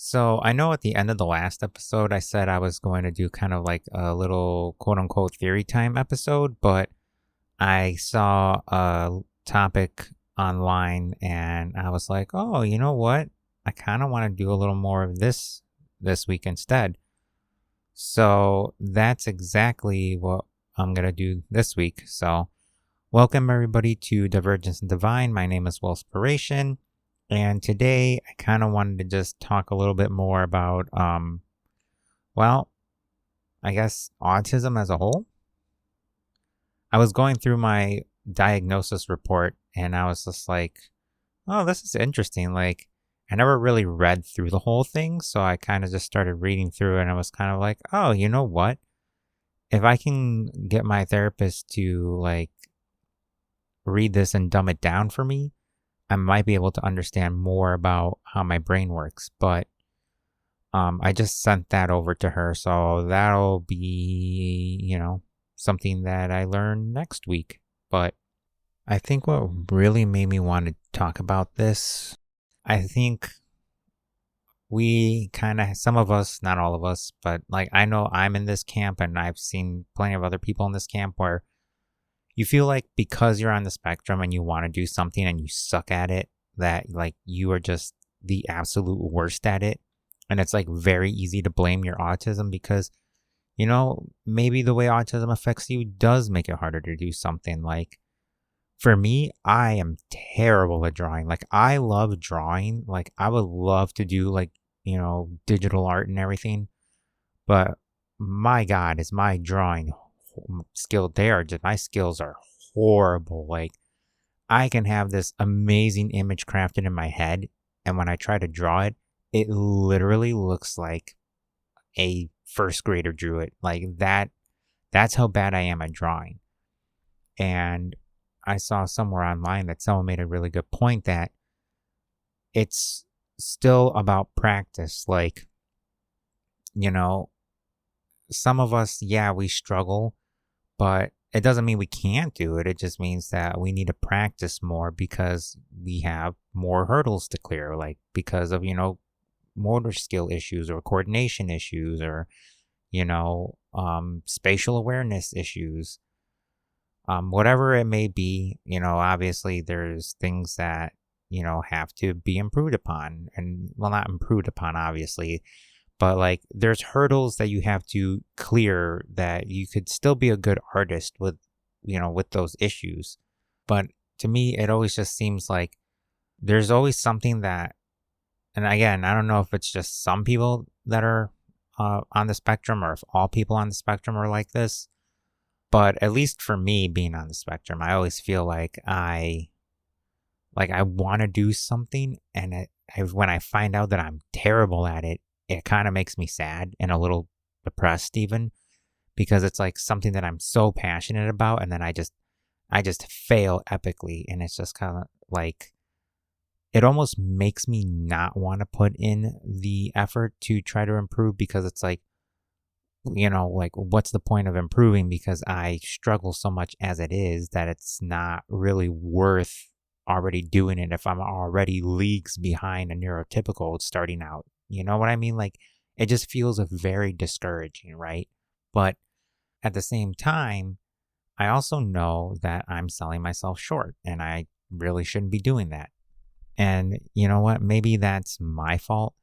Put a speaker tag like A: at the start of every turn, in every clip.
A: So I know at the end of the last episode, I said I was going to do kind of like a little quote unquote theory time episode, but I saw a topic online and I was like, oh, you know what? I kind of want to do a little more of this week instead. So that's exactly what I'm going to do this week. So welcome everybody to Divergence and Divine. My name is WIllspiration. And today I kind of wanted to just talk a little bit more about, well, I guess autism as a whole. I was going through my diagnosis report and I was just like, oh, this is interesting. Like, I never really read through the whole thing. So I kind of just started reading through it and I was kind of like, oh, you know what? If I can get my therapist to like read this and dumb it down for me, I might be able to understand more about how my brain works. But I just sent that over to her. So that'll be, something that I learn next week. But I think what really made me want to talk about this, I think we kind of, some of us, not all of us, but like I know I'm in this camp and I've seen plenty of other people in this camp where you feel like because you're on the spectrum and you want to do something and you suck at it, that like you are just the absolute worst at it. And it's like very easy to blame your autism because, maybe the way autism affects you does make it harder to do something. Like for me, I am terrible at drawing. Like I love drawing. Like I would love to do like, digital art and everything. But my God, is my drawing skill there? Just my skills are horrible. Like I can have this amazing image crafted in my head, and when I try to draw it, it literally looks like a first grader drew it. Like that. That's how bad I am at drawing. And I saw somewhere online that someone made a really good point that it's still about practice. Like, some of us, yeah, we struggle, but it doesn't mean we can't do it. It just means that we need to practice more because we have more hurdles to clear, like because of, motor skill issues or coordination issues or, spatial awareness issues. Whatever it may be, obviously there's things that, have to be improved upon and, well, not improved upon, obviously, but like there's hurdles that you have to clear that you could still be a good artist with, with those issues. But to me, it always just seems like there's always something that, and again, I don't know if it's just some people that are on the spectrum or if all people on the spectrum are like this. But at least for me being on the spectrum, I always feel like I want to do something. And when I find out that I'm terrible at it, it kind of makes me sad and a little depressed even because it's like something that I'm so passionate about. And then I just fail epically. And it's just kind of like, it almost makes me not want to put in the effort to try to improve because it's like, like what's the point of improving because I struggle so much as it is that it's not really worth already doing it if I'm already leagues behind a neurotypical starting out. You know what I mean? Like it just feels very discouraging, right? But at the same time, I also know that I'm selling myself short and I really shouldn't be doing that. And you know what? Maybe that's my fault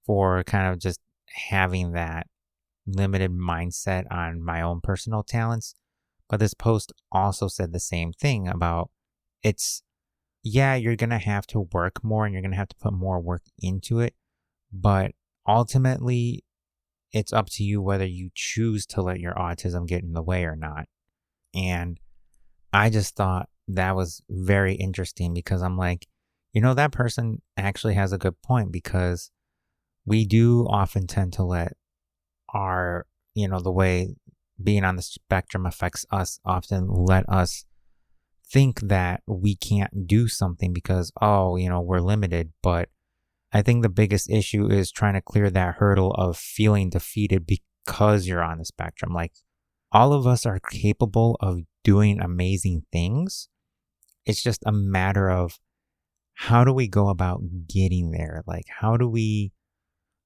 A: for kind of just having that limited mindset on my own personal talents. But this post also said the same thing about you're going to have to work more and you're going to have to put more work into it. But ultimately, it's up to you whether you choose to let your autism get in the way or not. And I just thought that was very interesting because I'm like, that person actually has a good point because we do often tend to let our, the way being on the spectrum affects us, often let us think that we can't do something because, we're limited. But I think the biggest issue is trying to clear that hurdle of feeling defeated because you're on the spectrum. Like all of us are capable of doing amazing things. It's just a matter of how do we go about getting there? Like, how do we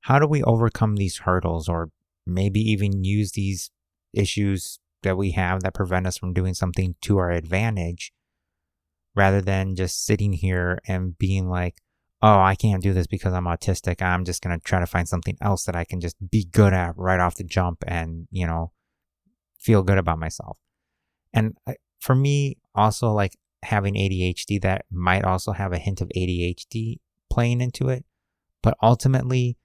A: how do we overcome these hurdles, or maybe even use these issues that we have that prevent us from doing something to our advantage, rather than just sitting here and being like, oh, I can't do this because I'm autistic. I'm just going to try to find something else that I can just be good at right off the jump and, feel good about myself. And for me, also, like, having ADHD, that might also have a hint of ADHD playing into it. But ultimately,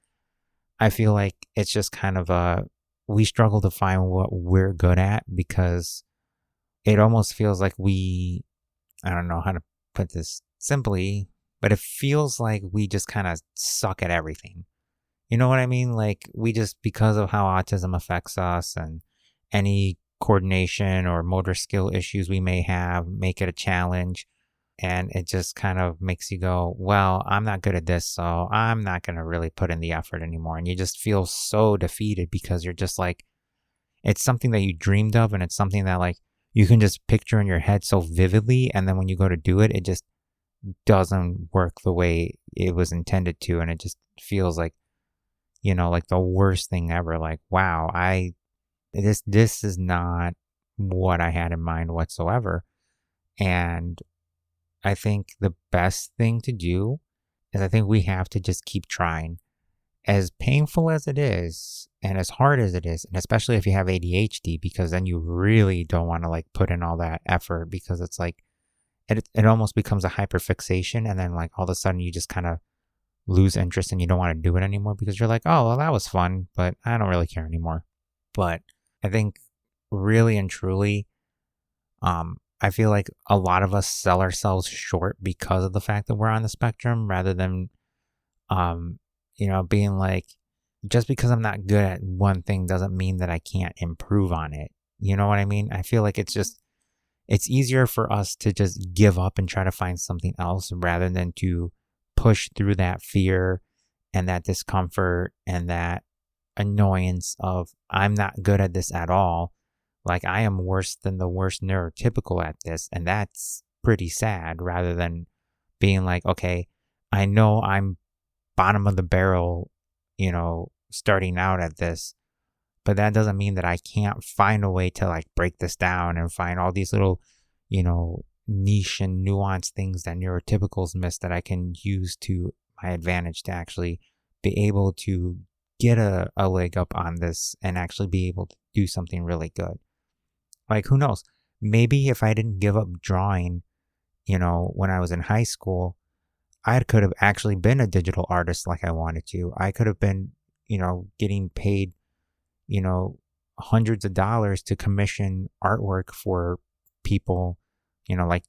A: I feel like it's just kind of we struggle to find what we're good at, because it almost feels like I don't know how to put this simply, but it feels like we just kind of suck at everything. You know what I mean? Like, we just, because of how autism affects us and any coordination or motor skill issues we may have, make it a challenge. And it just kind of makes you go, well, I'm not good at this, so I'm not going to really put in the effort anymore. And you just feel so defeated, because you're just like, it's something that you dreamed of, and it's something that, like, you can just picture in your head so vividly. And then when you go to do it, it just doesn't work the way it was intended to. And it just feels like, like the worst thing ever. Like, wow, this is not what I had in mind whatsoever. And I think the best thing to do is, I think we have to just keep trying. As painful as it is, and as hard as it is, and especially if you have ADHD, because then you really don't want to, like, put in all that effort, because it's like, it almost becomes a hyperfixation. And then, like, all of a sudden you just kind of lose interest and you don't want to do it anymore, because you're like, oh, well, that was fun, but I don't really care anymore. But I think, really and truly, I feel like a lot of us sell ourselves short because of the fact that we're on the spectrum, rather than, being like, just because I'm not good at one thing doesn't mean that I can't improve on it. You know what I mean? I feel like it's easier for us to just give up and try to find something else, rather than to push through that fear and that discomfort and that annoyance of, I'm not good at this at all. Like, I am worse than the worst neurotypical at this. And that's pretty sad, rather than being like, okay, I know I'm bottom of the barrel, starting out at this, but that doesn't mean that I can't find a way to, like, break this down and find all these little, niche and nuanced things that neurotypicals miss, that I can use to my advantage to actually be able to get a leg up on this and actually be able to do something really good. Like, who knows? Maybe if I didn't give up drawing, when I was in high school, I could have actually been a digital artist like I wanted to. I could have been, getting paid, hundreds of dollars to commission artwork for people, like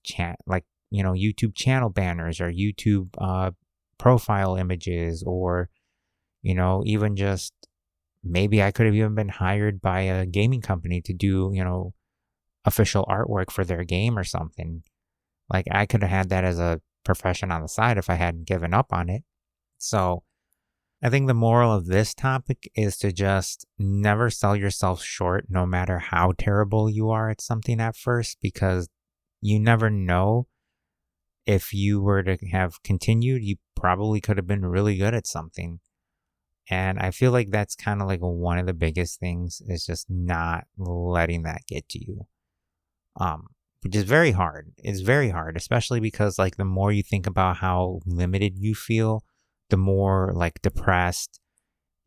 A: YouTube channel banners, or YouTube profile images, or, even just, maybe I could have even been hired by a gaming company to do, official artwork for their game or something. Like, I could have had that as a profession on the side if I hadn't given up on it. So I think the moral of this topic is to just never sell yourself short, no matter how terrible you are at something at first, because you never know. If you were to have continued, you probably could have been really good at something. And I feel like that's kind of like one of the biggest things, is just not letting that get to you. Which is very hard. It's very hard, especially because, like, the more you think about how limited you feel, the more, like, depressed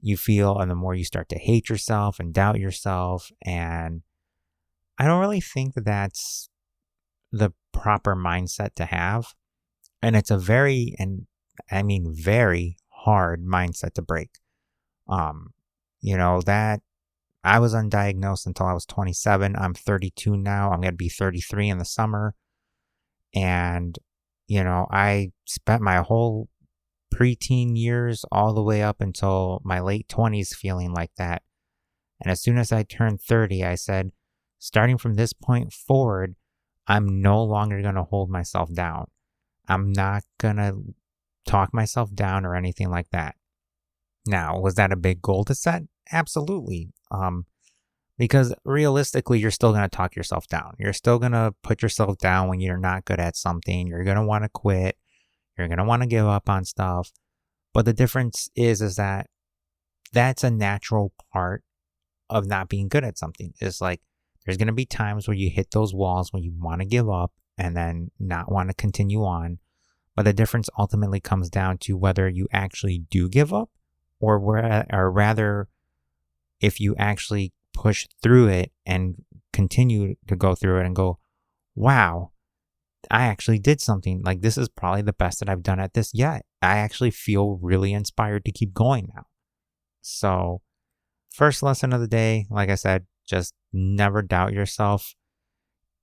A: you feel, and the more you start to hate yourself and doubt yourself. And I don't really think that that's the proper mindset to have. And it's very hard mindset to break. That I was undiagnosed until I was 27. I'm 32 now. I'm going to be 33 in the summer. And, I spent my whole preteen years all the way up until my late 20s feeling like that. And as soon as I turned 30, I said, starting from this point forward, I'm no longer going to hold myself down. I'm not going to talk myself down or anything like that. Now, was that a big goal to set? Absolutely. Because realistically, you're still going to talk yourself down. You're still going to put yourself down when you're not good at something. You're going to want to quit. You're going to want to give up on stuff. But the difference is that that's a natural part of not being good at something. It's like there's going to be times where you hit those walls when you want to give up and then not want to continue on. But the difference ultimately comes down to whether you actually do give up or rather if you actually push through it and continue to go through it and go, wow, I actually did something. Like, this is probably the best that I've done at this yet. I actually feel really inspired to keep going now. So, first lesson of the day, like I said, just never doubt yourself.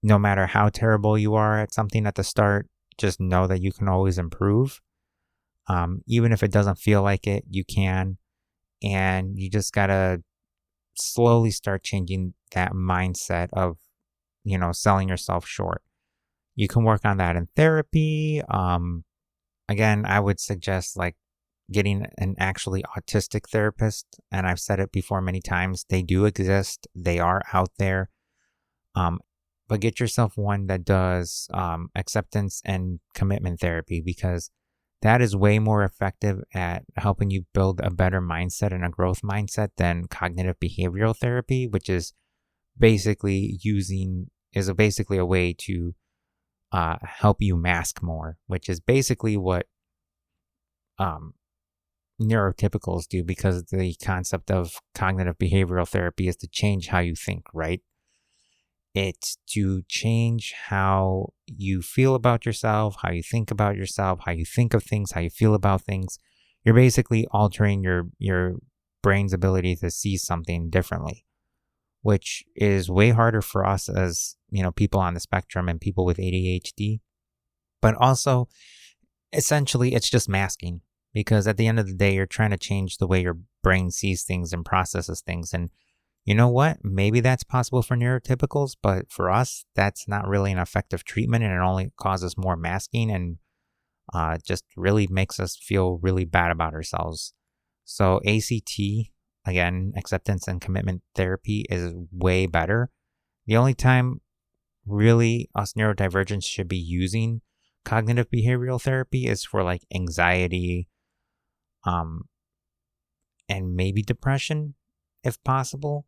A: No matter how terrible you are at something at the start, just know that you can always improve. Even if it doesn't feel like it, you can. And you just got to slowly start changing that mindset of, selling yourself short. You can work on that in therapy. Again, I would suggest like getting an actually autistic therapist. And I've said it before many times. They do exist. They are out there. But get yourself one that does acceptance and commitment therapy, because that is way more effective at helping you build a better mindset and a growth mindset than cognitive behavioral therapy, which is basically basically a way to help you mask more, which is basically what neurotypicals do, because the concept of cognitive behavioral therapy is to change how you think, right? It's to change how you feel about yourself, how you think about yourself, how you think of things, how you feel about things. You're basically altering your brain's ability to see something differently, which is way harder for us as, people on the spectrum and people with ADHD. But also, essentially, it's just masking, because at the end of the day, you're trying to change the way your brain sees things and processes things. And you know what? Maybe that's possible for neurotypicals, but for us, that's not really an effective treatment, and it only causes more masking and just really makes us feel really bad about ourselves. So ACT, again, acceptance and commitment therapy, is way better. The only time really us neurodivergents should be using cognitive behavioral therapy is for like anxiety, and maybe depression, if possible,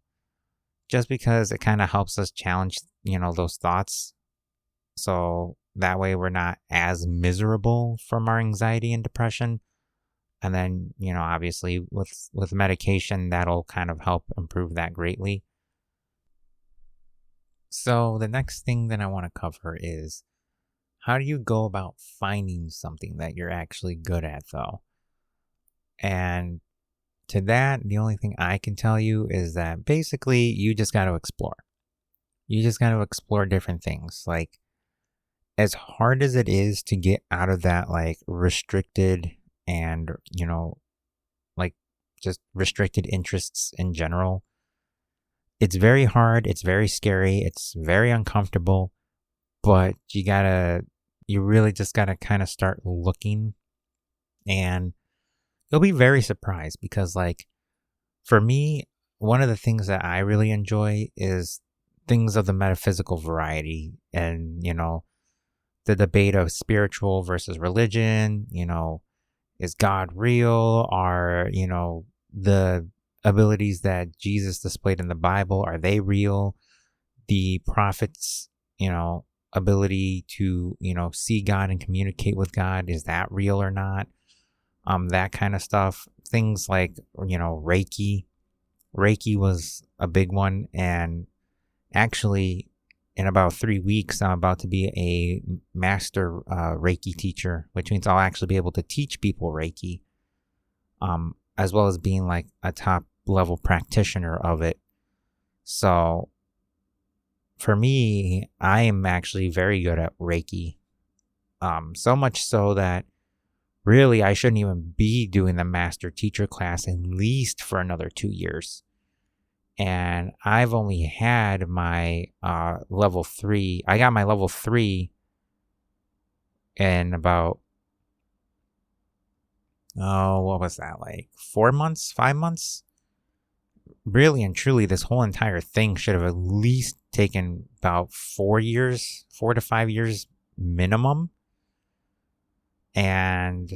A: just because it kind of helps us challenge, those thoughts. So that way we're not as miserable from our anxiety and depression. And then, obviously with medication, that'll kind of help improve that greatly. So the next thing that I want to cover is, how do you go about finding something that you're actually good at, though? And to that, the only thing I can tell you is that basically you just got to explore. You just got to explore different things. Like, as hard as it is to get out of that, like, restricted and, like, just restricted interests in general, it's very hard. It's very scary. It's very uncomfortable. But you really just got to kind of start looking, and you'll be very surprised, because, like, for me, one of the things that I really enjoy is things of the metaphysical variety, and, the debate of spiritual versus religion. Is God real? Are, the abilities that Jesus displayed in the Bible, are they real? The prophets, ability to, see God and communicate with God, is that real or not? That kind of stuff. Things like, Reiki. Reiki was a big one. And actually, in about 3 weeks, I'm about to be a master Reiki teacher, which means I'll actually be able to teach people Reiki, as well as being like a top level practitioner of it. So for me, I am actually very good at Reiki. So much so that really I shouldn't even be doing the master teacher class at least for another 2 years. And I've only had my level 3. I got my level 3 in about, what was that, like 4 months, 5 months? Really and truly, this whole entire thing should have at least taken about 4 years, 4 to 5 years minimum. And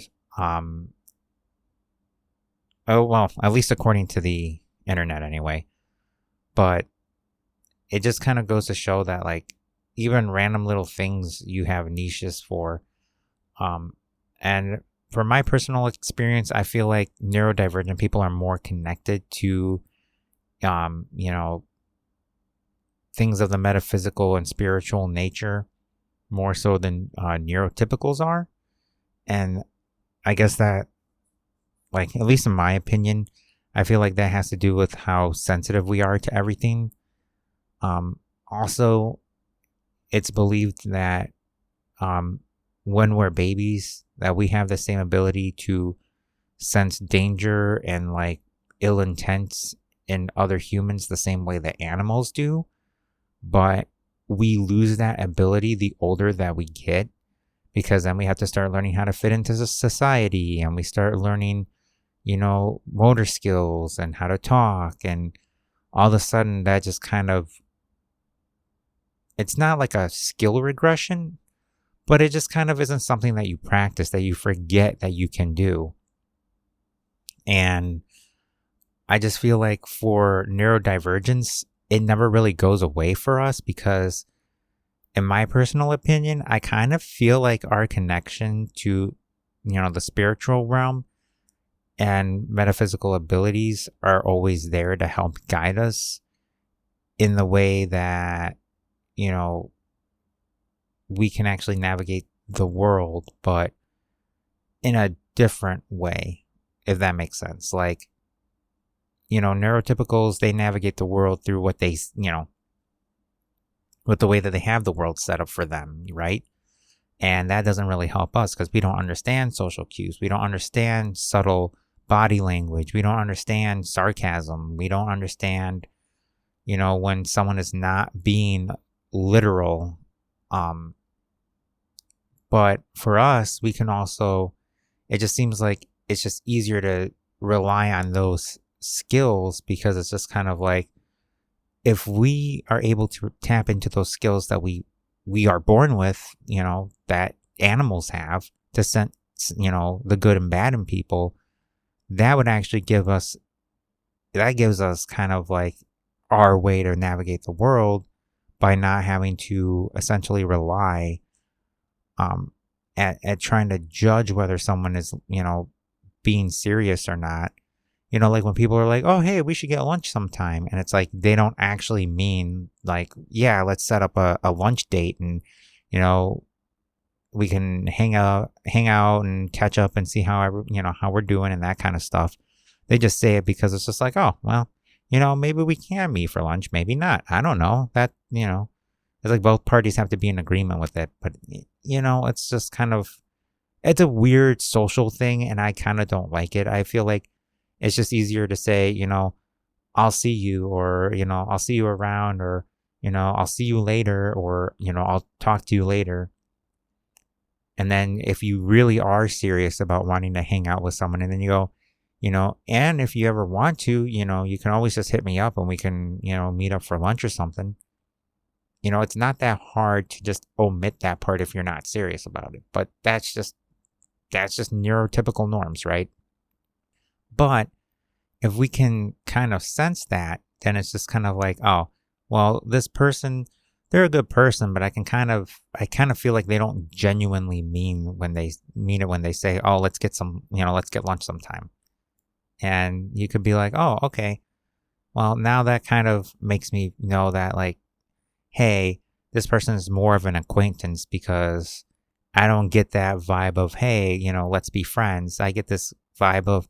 A: Oh, well, at least according to the internet anyway. But it just kind of goes to show that, like, even random little things you have niches for. Um, and from my personal experience, I feel like neurodivergent people are more connected to, you know, things of the metaphysical and spiritual nature more so than neurotypicals are. And I guess that, like, at least in my opinion, I feel like that has to do with how sensitive we are to everything. Also, it's believed that um, when we're babies, that we have the same ability to sense danger and like ill intents in other humans the same way that animals do. But we lose that ability the older that we get, because then we have to start learning how to fit into society, and we start learning, motor skills and how to talk. And all of a sudden, that just kind of, it's not like a skill regression, but it just kind of isn't something that you practice, that you forget that you can do. And I just feel like for neurodivergence, it never really goes away for us, because in my personal opinion, I kind of feel like our connection to, the spiritual realm and metaphysical abilities are always there to help guide us in the way that, we can actually navigate the world, but in a different way, if that makes sense. Like, neurotypicals, they navigate the world through what they, with the way that they have the world set up for them, right? And that doesn't really help us because we don't understand social cues. We don't understand subtle body language. We don't understand sarcasm. We don't understand, when someone is not being literal. But for us, we can also, it just seems like it's just easier to rely on those skills, because it's just kind of like, if we are able to tap into those skills that we are born with, that animals have to sense, the good and bad in people, that would actually gives us kind of like our way to navigate the world, by not having to essentially rely at trying to judge whether someone is, being serious or not. Like when people are like, oh, hey, we should get lunch sometime. And it's like, they don't actually mean like, yeah, let's set up a lunch date and, we can hang out and catch up and see how we're doing and that kind of stuff. They just say it because it's just like, oh, well, maybe we can meet for lunch. Maybe not. I don't know. That, it's like both parties have to be in agreement with it. But, it's just kind of, it's a weird social thing, and I kind of don't like it. I feel like it's just easier to say, I'll see you, or, I'll see you around, or, I'll see you later, or, I'll talk to you later. And then if you really are serious about wanting to hang out with someone, and then you go, and if you ever want to, you can always just hit me up and we can, meet up for lunch or something. It's not that hard to just omit that part if you're not serious about it. But that's just neurotypical norms, right? But if we can kind of sense that, then it's just kind of like, oh, well, this person, they're a good person, but I kind of feel like they don't genuinely mean it when they say, oh, let's get lunch sometime. And you could be like, oh, okay. Well, now that kind of makes me know that, like, hey, this person is more of an acquaintance, because I don't get that vibe of, hey, let's be friends. I get this vibe of,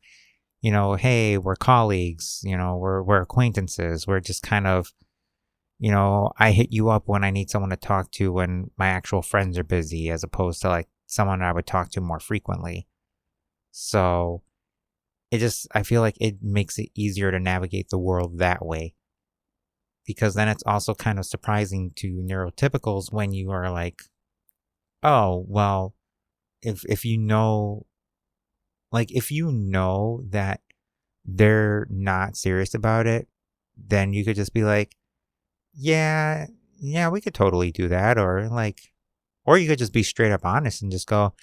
A: hey, we're colleagues, we're acquaintances. We're just kind of, I hit you up when I need someone to talk to when my actual friends are busy, as opposed to like someone I would talk to more frequently. So I feel like it makes it easier to navigate the world that way. Because then it's also kind of surprising to neurotypicals when you are like, oh, well, if you know that they're not serious about it, then you could just be like, yeah, we could totally do that. Or you could just be straight up honest and just go,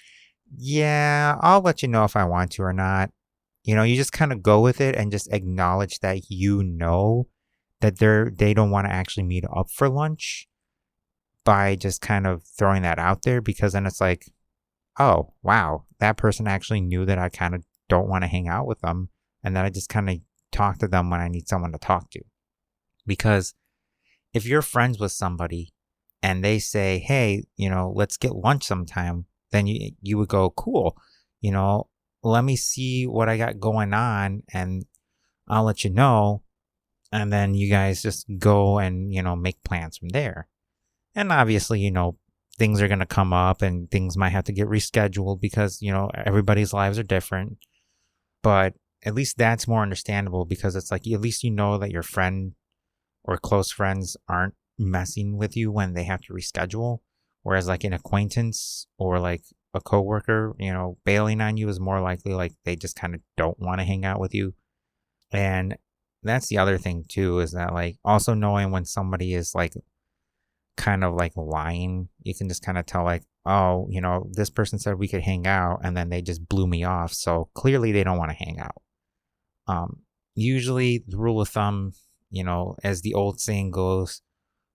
A: yeah, I'll let you know if I want to or not. You just kind of go with it and just acknowledge that that they don't want to actually meet up for lunch by just kind of throwing that out there, because then it's like, oh, wow, that person actually knew that I kind of don't want to hang out with them, and that I just kind of talk to them when I need someone to talk to. Because if you're friends with somebody and they say, hey, let's get lunch sometime, then you would go, cool, you know, let me see what I got going on and I'll let you know. And then you guys just go and, make plans from there. And obviously, things are going to come up and things might have to get rescheduled because, everybody's lives are different. But at least that's more understandable, because it's like, at least that your friend or close friends aren't messing with you when they have to reschedule. Whereas like an acquaintance or like a coworker, bailing on you is more likely like they just kind of don't want to hang out with you. And that's the other thing too, is that like also knowing when somebody is like kind of like lying, you can just kind of tell like, oh, this person said we could hang out and then they just blew me off. So clearly they don't want to hang out. Usually the rule of thumb, as the old saying goes,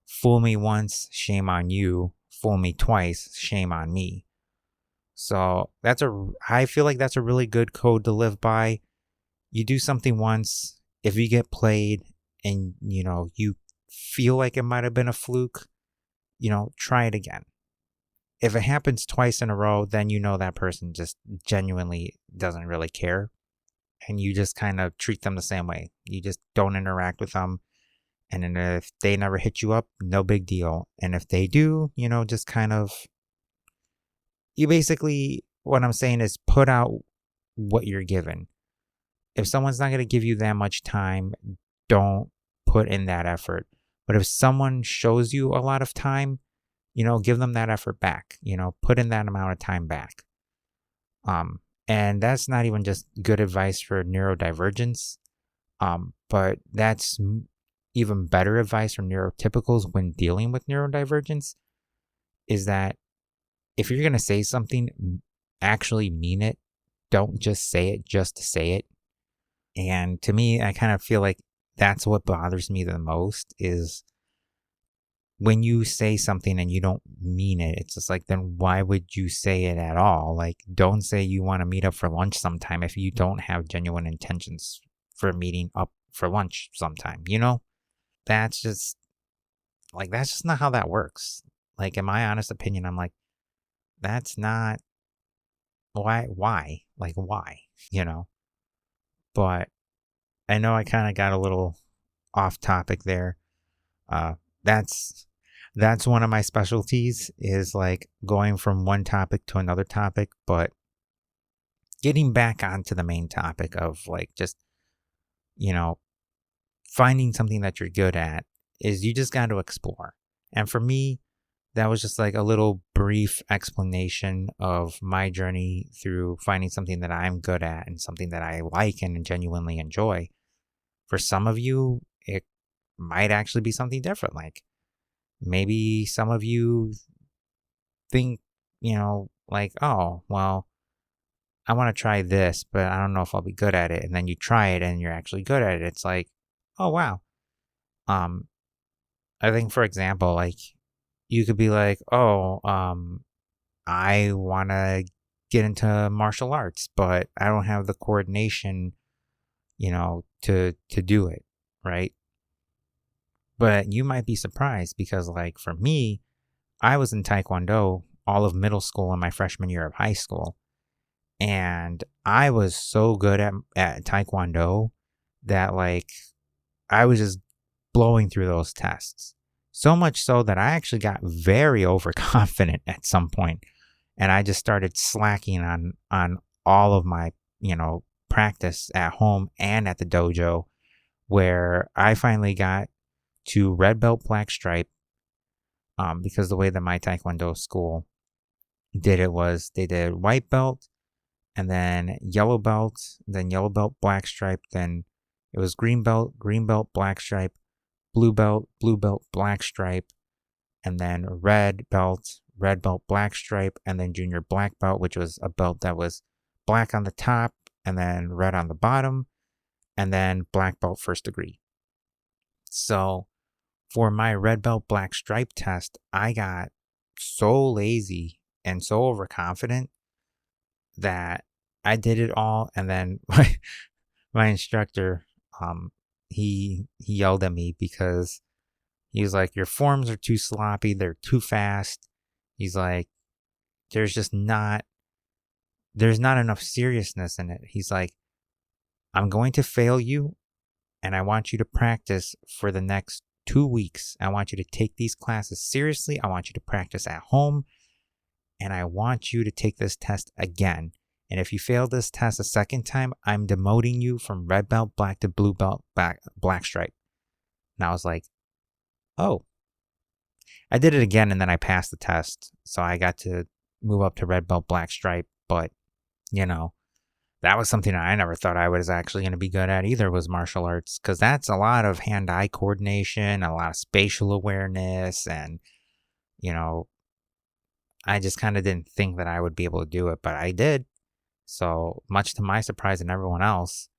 A: fool me once, shame on you. Fool me twice, shame on me. So I feel like that's a really good code to live by. You do something once, if you get played and, you feel like it might have been a fluke, try it again. If it happens twice in a row, then that person just genuinely doesn't really care. And you just kind of treat them the same way. You just don't interact with them. And then if they never hit you up, no big deal. And if they do, just kind of, you basically, what I'm saying is put out what you're given. If someone's not going to give you that much time, don't put in that effort. But if someone shows you a lot of time, give them that effort back, put in that amount of time back. And that's not even just good advice for neurodivergence, but that's even better advice for neurotypicals when dealing with neurodivergence, is that if you're going to say something, actually mean it. Don't just say it just to say it. And to me, I kind of feel like that's what bothers me the most, is when you say something and you don't mean it. It's just like, then why would you say it at all? Like, don't say you want to meet up for lunch sometime if you don't have genuine intentions for meeting up for lunch sometime, That's just not how that works. Like, in my honest opinion, I'm like, that's not why? Like, why? But I know I kind of got a little off topic there. That's one of my specialties, is like going from one topic to another topic, but getting back onto the main topic of like just, finding something that you're good at, is you just got to explore. And for me, that was just like a little brief explanation of my journey through finding something that I'm good at and something that I like and genuinely enjoy. For some of you, it might actually be something different. Like maybe some of you think, like, oh, well, I want to try this, but I don't know if I'll be good at it. And then you try it and you're actually good at it. It's like, oh, wow. I think, for example, like you could be like, oh, I want to get into martial arts, but I don't have the coordination, to do it, right? But you might be surprised, because like for me, I was in Taekwondo all of middle school and my freshman year of high school. And I was so good at Taekwondo that like I was just blowing through those tests. So much so that I actually got very overconfident at some point, and I just started slacking on all of my, practice at home and at the dojo, where I finally got to red belt black stripe, because the way that my Taekwondo school did it was they did white belt and then yellow belt, then yellow belt black stripe, then it was green belt, black stripe, blue belt, black stripe, and then red belt, black stripe, and then junior black belt, which was a belt that was black on the top and then red on the bottom, and then black belt first degree. So for my red belt black stripe test, I got so lazy and so overconfident that I did it all, and then my instructor, he yelled at me because he was like, "Your forms are too sloppy. They're too fast." He's like, "There's just not there's not enough seriousness in it." He's like, "I'm going to fail you, and I want you to practice for the next 2 weeks. I want you to take these classes seriously. I want you to practice at home, and I want you to take this test again. And if you fail this test a second time, I'm demoting you from red belt black to blue belt black stripe." And I was like, "Oh." I did it again, and then I passed the test, so I got to move up to red belt black stripe. But you know, that was something I never thought I was actually going to be good at either, was martial arts, because that's a lot of hand-eye coordination, a lot of spatial awareness, and you know, I just kind of didn't think that I would be able to do it, but I did. So much to my surprise and everyone else,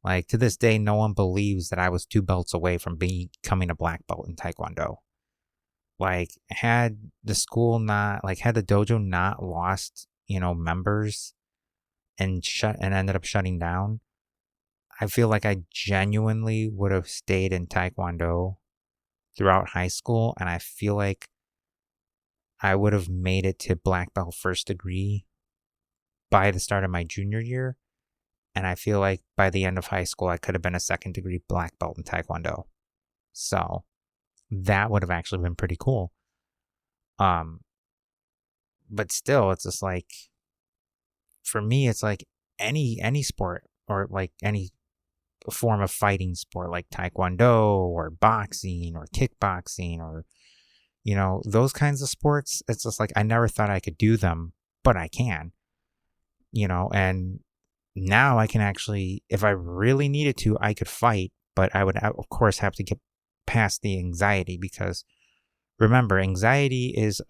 A: like to this day, no one believes that I was 2 belts away from becoming a black belt in Taekwondo. Like, had the school not, like, had the dojo not lost, members and ended up shutting down, I feel like I genuinely would have stayed in Taekwondo throughout high school, and I feel like I would have made it to black belt first degree by the start of my junior year, and I feel like by the end of high school, I could have been a second degree black belt in Taekwondo. So that would have actually been pretty cool. But still, it's just like, for me, it's like any sport, or like any form of fighting sport, like Taekwondo or boxing or kickboxing, or those kinds of sports. It's just like I never thought I could do them, but I can. And now I can actually, if I really needed to, I could fight, but I would of course have to get past the anxiety, because remember, anxiety is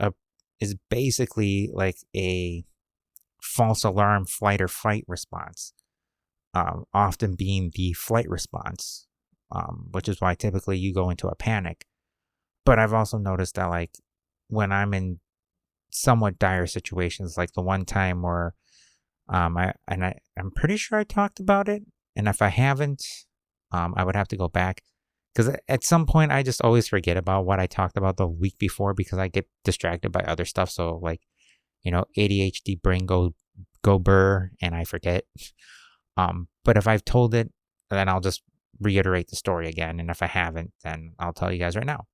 A: basically like a false alarm flight or fight response, often being the flight response, which is why typically you go into a panic. But I've also noticed that, like, when I'm in somewhat dire situations, like the one time where I'm pretty sure I talked about it, and if I haven't, I would have to go back, because at some point I just always forget about what I talked about the week before because I get distracted by other stuff. So, like, ADHD brain go burr, and I forget. But if I've told it, then I'll just reiterate the story again, and if I haven't, then I'll tell you guys right now.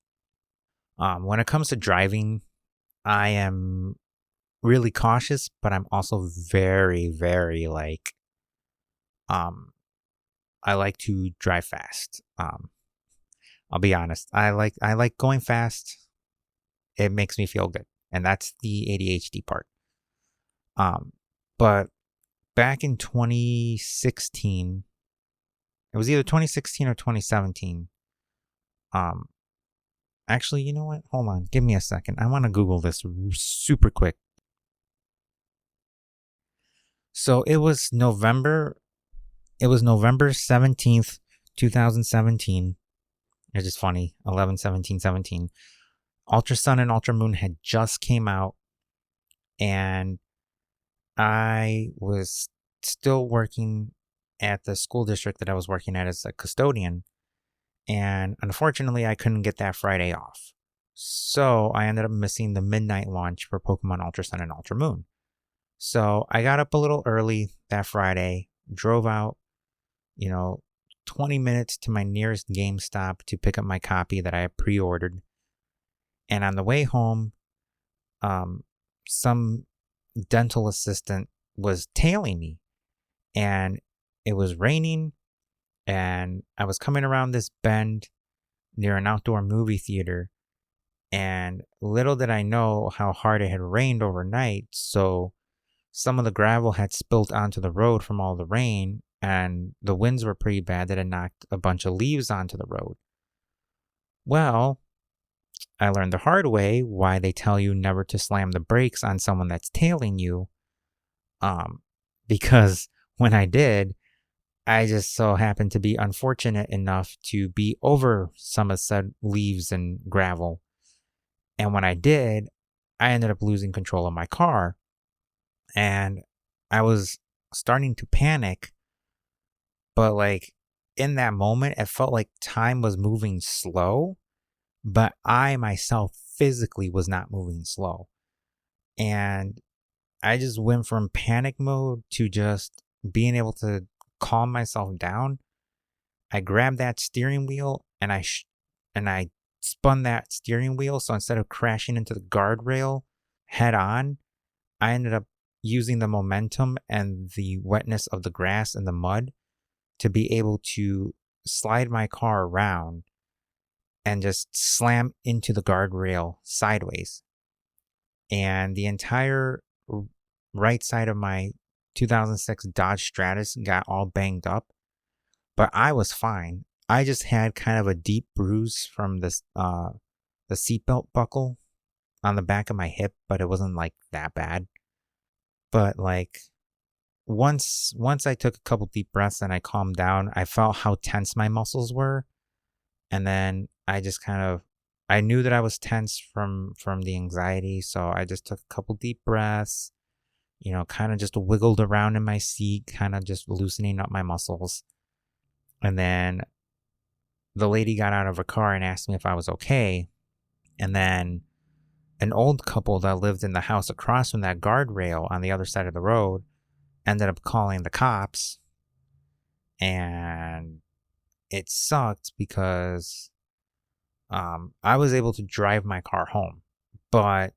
A: When it comes to driving, I am really cautious, but I'm also very, very like, I like to drive fast. I'll be honest. I like going fast. It makes me feel good, and that's the ADHD part. But back in 2016, it was either 2016 or 2017. Actually, you know what? Hold on. Give me a second. I want to Google this super quick. So it was November 17th, 2017. It's just funny. 11/17/17. Ultra Sun and Ultra Moon had just came out, and I was still working at the school district that I was working at as a custodian. And unfortunately, I couldn't get that Friday off. So I ended up missing the midnight launch for Pokemon Ultra Sun and Ultra Moon. So I got up a little early that Friday, drove out, 20 minutes to my nearest GameStop to pick up my copy that I had pre-ordered. And on the way home, some dental assistant was tailing me, and it was raining, and I was coming around this bend near an outdoor movie theater, and little did I know how hard it had rained overnight. So some of the gravel had spilled onto the road from all the rain, and the winds were pretty bad that it knocked a bunch of leaves onto the road. Well, I learned the hard way why they tell you never to slam the brakes on someone that's tailing you. Because when I did, I just so happened to be unfortunate enough to be over some of said leaves and gravel. And when I did, I ended up losing control of my car. And I was starting to panic, but like in that moment, it felt like time was moving slow, but I myself physically was not moving slow. And I just went from panic mode to just being able to calm myself down. I grabbed that steering wheel and I spun that steering wheel. So instead of crashing into the guardrail head on, I ended up using the momentum and the wetness of the grass and the mud to be able to slide my car around and just slam into the guardrail sideways. And the entire right side of my 2006 Dodge Stratus got all banged up, but I was fine. I just had kind of a deep bruise from this the seatbelt buckle on the back of my hip, but it wasn't like that bad. But like once I took a couple deep breaths and I calmed down, I felt how tense my muscles were, and then I just kind of I knew that I was tense from the anxiety, so I just took a couple deep breaths, kind of just wiggled around in my seat, kind of just loosening up my muscles. And then the lady got out of her car and asked me if I was okay. And then an old couple that lived in the house across from that guardrail on the other side of the road ended up calling the cops. And it sucked because I was able to drive my car home. But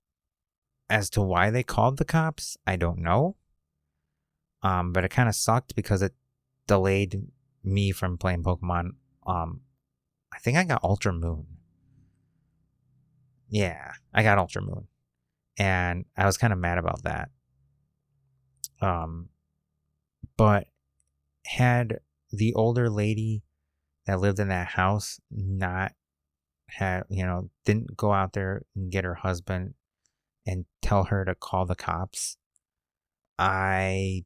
A: as to why they called the cops, I don't know. But it kind of sucked because it delayed me from playing Pokemon. I think I got Ultra Moon. Yeah, I got Ultra Moon. And I was kind of mad about that. But had the older lady that lived in that house not had, didn't go out there and get her husband and tell her to call the cops, I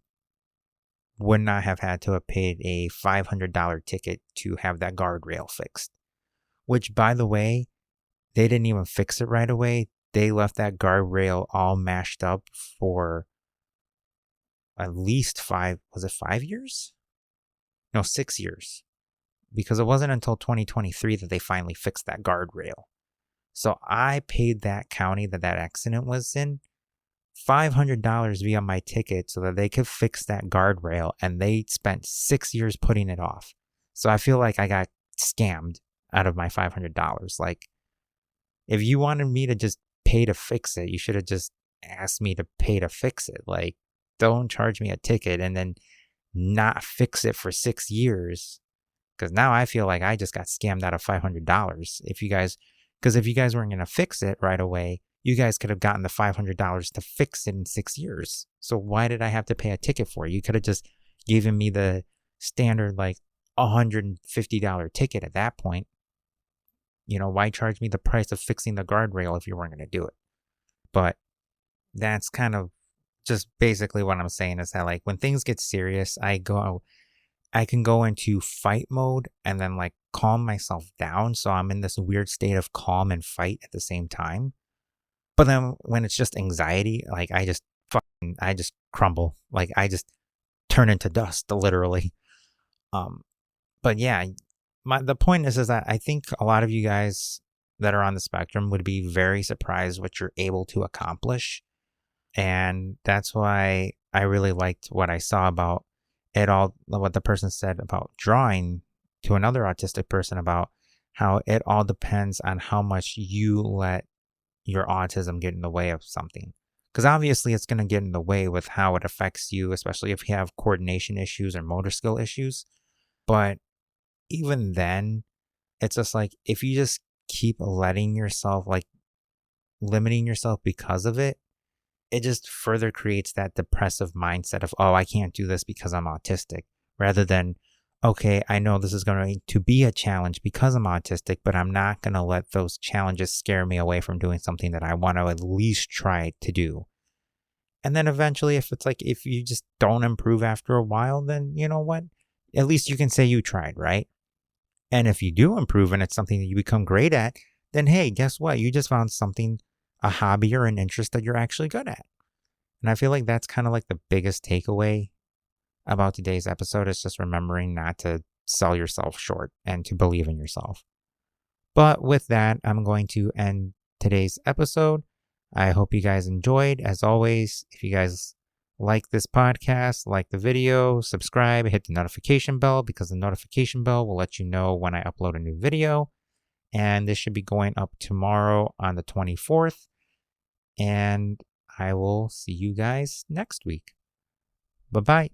A: would not have had to have paid a $500 ticket to have that guardrail fixed. Which, by the way, they didn't even fix it right away. They left that guardrail all mashed up for at least 5 years? No, 6 years. Because it wasn't until 2023 that they finally fixed that guardrail. So I paid that county that accident was in $500 via my ticket so that they could fix that guardrail, and they spent 6 years putting it off. So I feel like I got scammed out of my $500. Like, if you wanted me to just pay to fix it, you should have just asked me to pay to fix it. Like, don't charge me a ticket and then not fix it for 6 years. Because now I feel like I just got scammed out of $500. If you guys weren't going to fix it right away, you guys could have gotten the $500 to fix it in 6 years. So why did I have to pay a ticket for it? You could have just given me the standard, like, $150 ticket at that point. Why charge me the price of fixing the guardrail if you weren't going to do it? But that's kind of just basically what I'm saying, is that, like, when things get serious, I can go into fight mode and then, like, calm myself down. So I'm in this weird state of calm and fight at the same time. But then when it's just anxiety, like, I just crumble. Like, I just turn into dust, literally. But yeah, the point is that I think a lot of you guys that are on the spectrum would be very surprised what you're able to accomplish. And that's why I really liked what I saw about it all, what the person said about drawing to another autistic person, about how it all depends on how much you let your autism get in the way of something. Because obviously it's going to get in the way with how it affects you, especially if you have coordination issues or motor skill issues. But even then, it's just like, if you just keep letting yourself, like, limiting yourself because of it, it just further creates that depressive mindset of, oh, I can't do this because I'm autistic, rather than, okay, I know this is going to be a challenge because I'm autistic, but I'm not going to let those challenges scare me away from doing something that I want to at least try to do. And then eventually, if it's like, if you just don't improve after a while, then you know what? At least you can say you tried, right? And if you do improve and it's something that you become great at, then hey, guess what? You just found something, a hobby or an interest that you're actually good at. And I feel like that's kind of like the biggest takeaway about today's episode is just remembering not to sell yourself short and to believe in yourself. But with that, I'm going to end today's episode. I hope you guys enjoyed. As always, if you guys like this podcast, like the video, subscribe, hit the notification bell because the notification bell will let you know when I upload a new video. And this should be going up tomorrow on the 24th. And I will see you guys next week. Bye-bye.